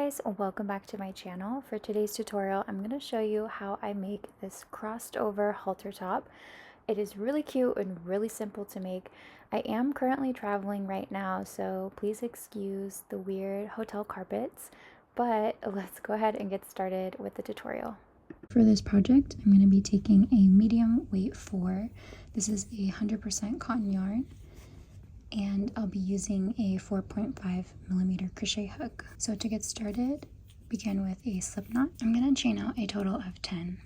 guys, welcome back to my channel. For today's tutorial, I'm going to show you how I make this crossed over halter top. It is really cute and really simple to make. I am currently traveling right now, so please excuse the weird hotel carpets, but let's go ahead and get started with the tutorial. For this project, I'm going to be taking a medium weight 4. This is a 100% cotton yarn, and I'll be using a 4.5mm crochet hook. So to get started, begin with a slip knot. I'm going to chain out a total of 10.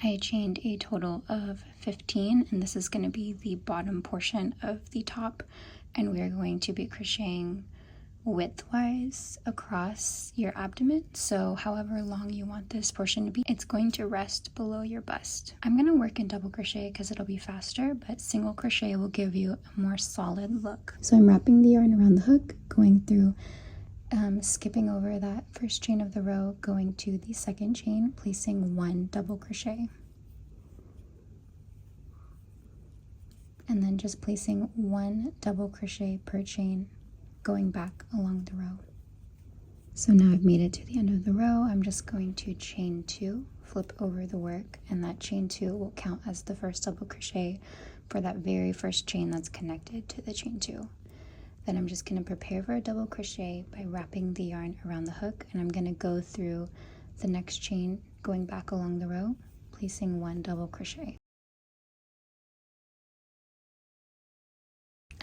I chained a total of 15, and this is going to be the bottom portion of the top, and we're going to be crocheting widthwise across your abdomen, so however long you want this portion to be, it's going to rest below your bust. I'm going to work in double crochet because it'll be faster, but single crochet will give you a more solid look. So I'm wrapping the yarn around the hook, going through, skipping over that first chain of the row, going to the second chain, placing 1 double crochet, and then just placing 1 double crochet per chain, going back along the row. So now I've made it to the end of the row. I'm just going to chain 2, flip over the work, and that chain 2 will count as the first double crochet for that very first chain that's connected to the chain 2. Then I'm just going to prepare for a double crochet by wrapping the yarn around the hook, and I'm going to go through the next chain, going back along the row, placing 1 double crochet.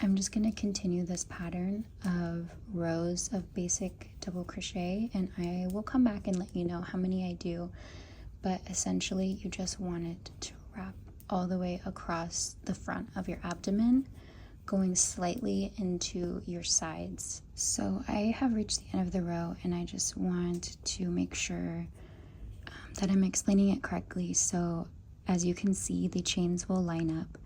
I'm just going to continue this pattern of rows of basic double crochet, and I will come back and let you know how many I do, but essentially you just want it to wrap all the way across the front of your abdomen, going slightly into your sides. So I have reached the end of the row, and I just want to make sure that I'm explaining it correctly. So as you can see, the chains will line up.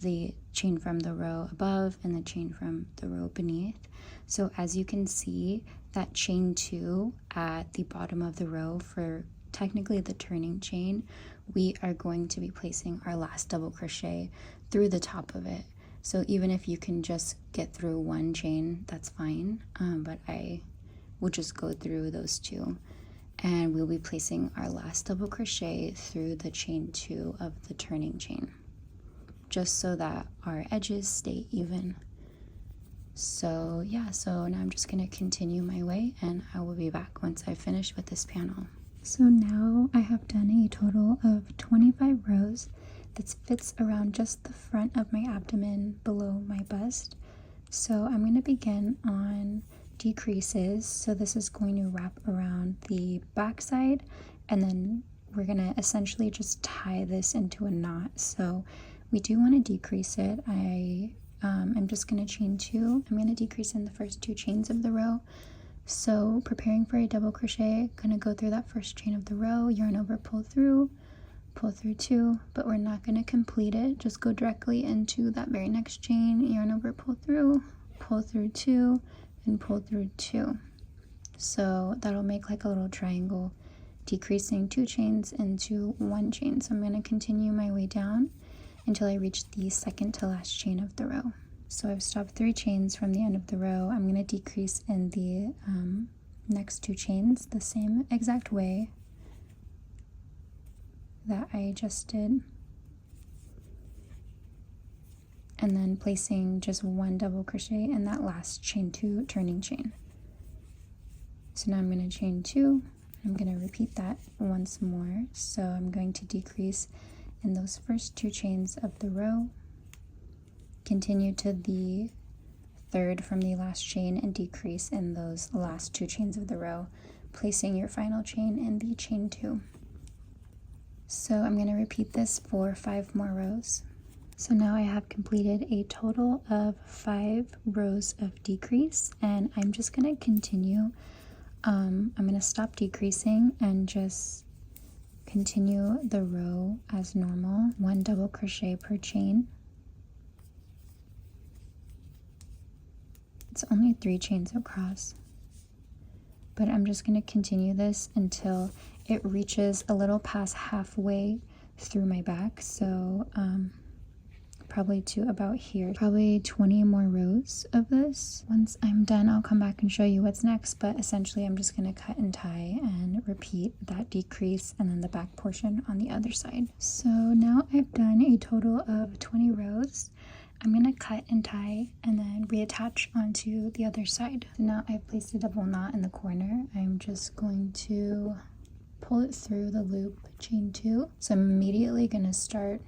The chain from the row above and the chain from the row beneath. So as you can see, that chain 2 at the bottom of the row for technically the turning chain, we are going to be placing our last double crochet through the top of it. So even if you can just get through 1 chain, that's fine, but I will just go through those 2, and we'll be placing our last double crochet through the chain 2 of the turning chain, just so that our edges stay even. So yeah, so now I'm just going to continue my way, and I will be back once I finish with this panel. So now I have done a total of 25 rows. That fits around just the front of my abdomen below my bust. So I'm going to begin on decreases. So this is going to wrap around the back side, and then we're going to essentially just tie this into a knot. So we do want to decrease it. I'm just going to chain 2. I'm going to decrease in the first 2 chains of the row. So preparing for a double crochet, going to go through that first chain of the row, yarn over, pull through 2, but we're not going to complete it. Just go directly into that very next chain, yarn over, pull through 2, and pull through 2. So that'll make like a little triangle, decreasing 2 chains into 1 chain. So I'm going to continue my way down until I reach the second to last chain of the row. So I've stopped 3 chains from the end of the row. I'm going to decrease in the next 2 chains the same exact way that I just did, and then placing just 1 double crochet in that last chain 2 turning chain. So now I'm going to chain 2. I'm going to repeat that once more. So I'm going to decrease in those first 2 chains of the row, continue to the third from the last chain, and decrease in those last 2 chains of the row, placing your final chain in the chain 2. So I'm going to repeat this for 5 more rows. So now I have completed a total of 5 rows of decrease, and I'm just going to continue. I'm going to stop decreasing and just continue the row as normal. 1 double crochet per chain. It's only 3 chains across, but I'm just going to continue this until it reaches a little past halfway through my back. So probably to about here, probably 20 more rows of this. Once I'm done, I'll come back and show you what's next, but essentially I'm just going to cut and tie and repeat that decrease and then the back portion on the other side. So now I've done a total of 20 rows. I'm going to cut and tie and then reattach onto the other side. So now I've placed a double knot in the corner. I'm just going to pull it through the loop, chain 2. So I'm immediately going to start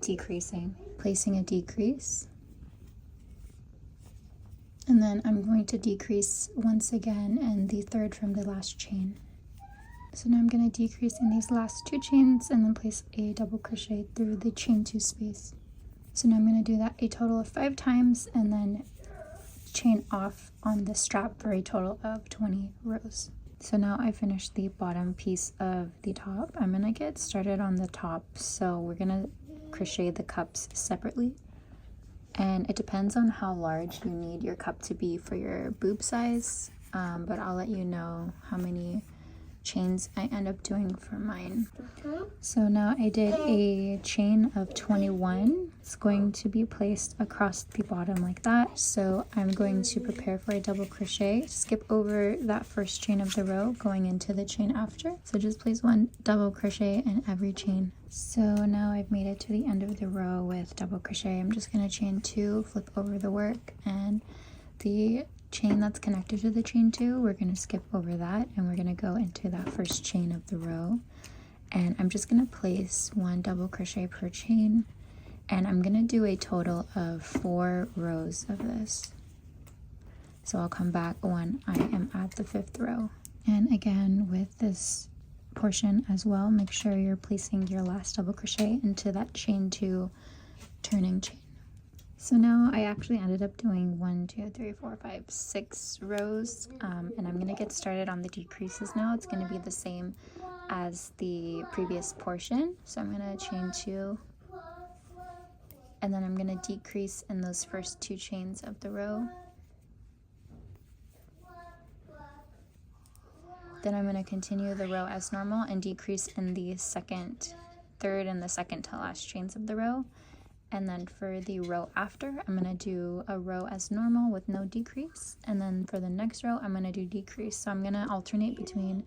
decreasing, placing a decrease, and then I'm going to decrease once again in the third from the last chain. So now I'm going to decrease in these last 2 chains and then place a double crochet through the chain 2 space. So now I'm going to do that a total of 5 times and then chain off on the strap for a total of 20 rows. So now I finished the bottom piece of the top. I'm going to get started on the top. So we're going to crochet the cups separately, and it depends on how large you need your cup to be for your boob size, but I'll let you know how many chains I end up doing for mine. So now I did a chain of 21. It's going to be placed across the bottom like that. So I'm going to prepare for a double crochet, skip over that first chain of the row going into the chain after. So just place 1 double crochet in every chain. So now I've made it to the end of the row with double crochet. I'm just going to chain 2, flip over the work, and the chain that's connected to the chain 2, we're going to skip over that and we're going to go into that first chain of the row, and I'm just going to place 1 double crochet per chain, and I'm going to do a total of 4 rows of this. So I'll come back when I am at the 5th row. And again, with this portion as well, make sure you're placing your last double crochet into that chain 2 turning chain. So now I actually ended up doing 1, 2, 3, 4, 5, 6 rows, and I'm going to get started on the decreases now. It's going to be the same as the previous portion. So I'm going to chain 2, and then I'm going to decrease in those first 2 chains of the row. Then I'm going to continue the row as normal and decrease in the second, third, and the second to last chains of the row. And then for the row after, I'm going to do a row as normal with no decrease. And then for the next row, I'm going to do decrease. So I'm going to alternate between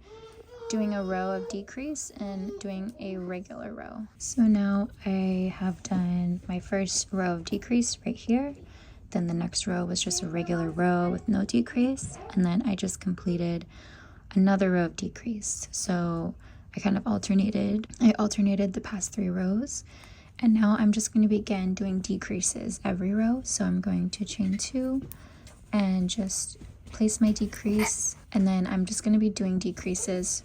doing a row of decrease and doing a regular row. So now I have done my first row of decrease right here. Then the next row was just a regular row with no decrease. And then I just completed another row of decrease. So I kind of alternated the past 3 rows. And now I'm just going to begin doing decreases every row. So I'm going to chain 2 and just place my decrease. And then I'm just going to be doing decreases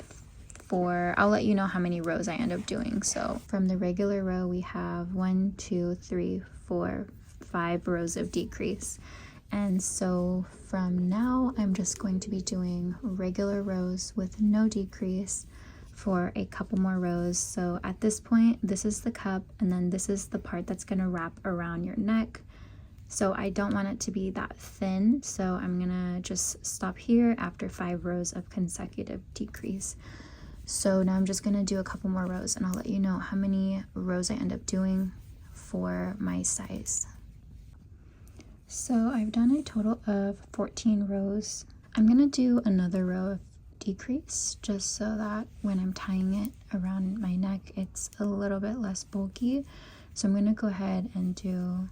for, I'll let you know how many rows I end up doing. So from the regular row, we have 1, 2, 3, 4, 5 rows of decrease. And so from now, I'm just going to be doing regular rows with no decrease for a couple more rows. So at this point, this is the cup, and then this is the part that's going to wrap around your neck. So I don't want it to be that thin, so I'm gonna just stop here after 5 rows of consecutive decrease. So now I'm just gonna do a couple more rows, and I'll let you know how many rows I end up doing for my size. So I've done a total of 14 rows. I'm gonna do another row of decrease just so that when I'm tying it around my neck, it's a little bit less bulky. So I'm gonna go ahead and do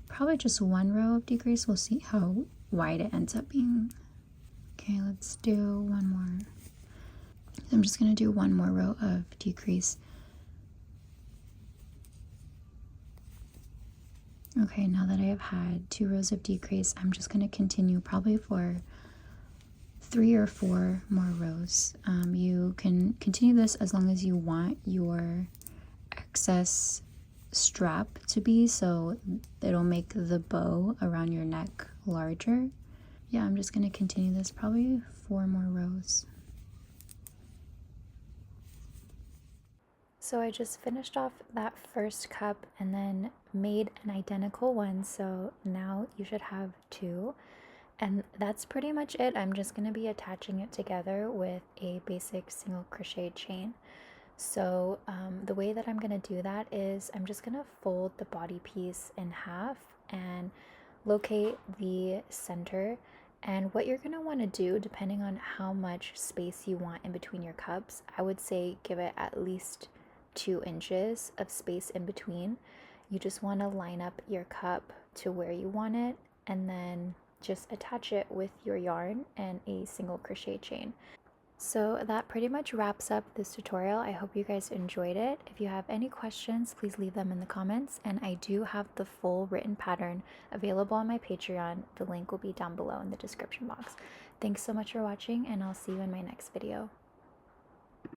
probably just 1 row of decrease. We'll see how wide it ends up being. Okay, let's do 1 more. I'm just gonna do 1 more row of decrease. Okay, now that I have had 2 rows of decrease, I'm just gonna continue probably for 3 or 4 more rows. You can continue this as long as you want your excess strap to be, so it'll make the bow around your neck larger. Yeah, I'm just gonna continue this probably 4 more rows. So I just finished off that first cup and then made an identical one, so now you should have 2. And that's pretty much it. I'm just going to be attaching it together with a basic single crochet chain. So the way that I'm going to do that is I'm just going to fold the body piece in half and locate the center. And what you're going to want to do, depending on how much space you want in between your cups, I would say give it at least 2 inches of space in between. You just want to line up your cup to where you want it and then just attach it with your yarn and a single crochet chain. So that pretty much wraps up this tutorial. I hope you guys enjoyed it. If you have any questions, please leave them in the comments. And I do have the full written pattern available on my Patreon. The link will be down below in the description box. Thanks so much for watching, and I'll see you in my next video.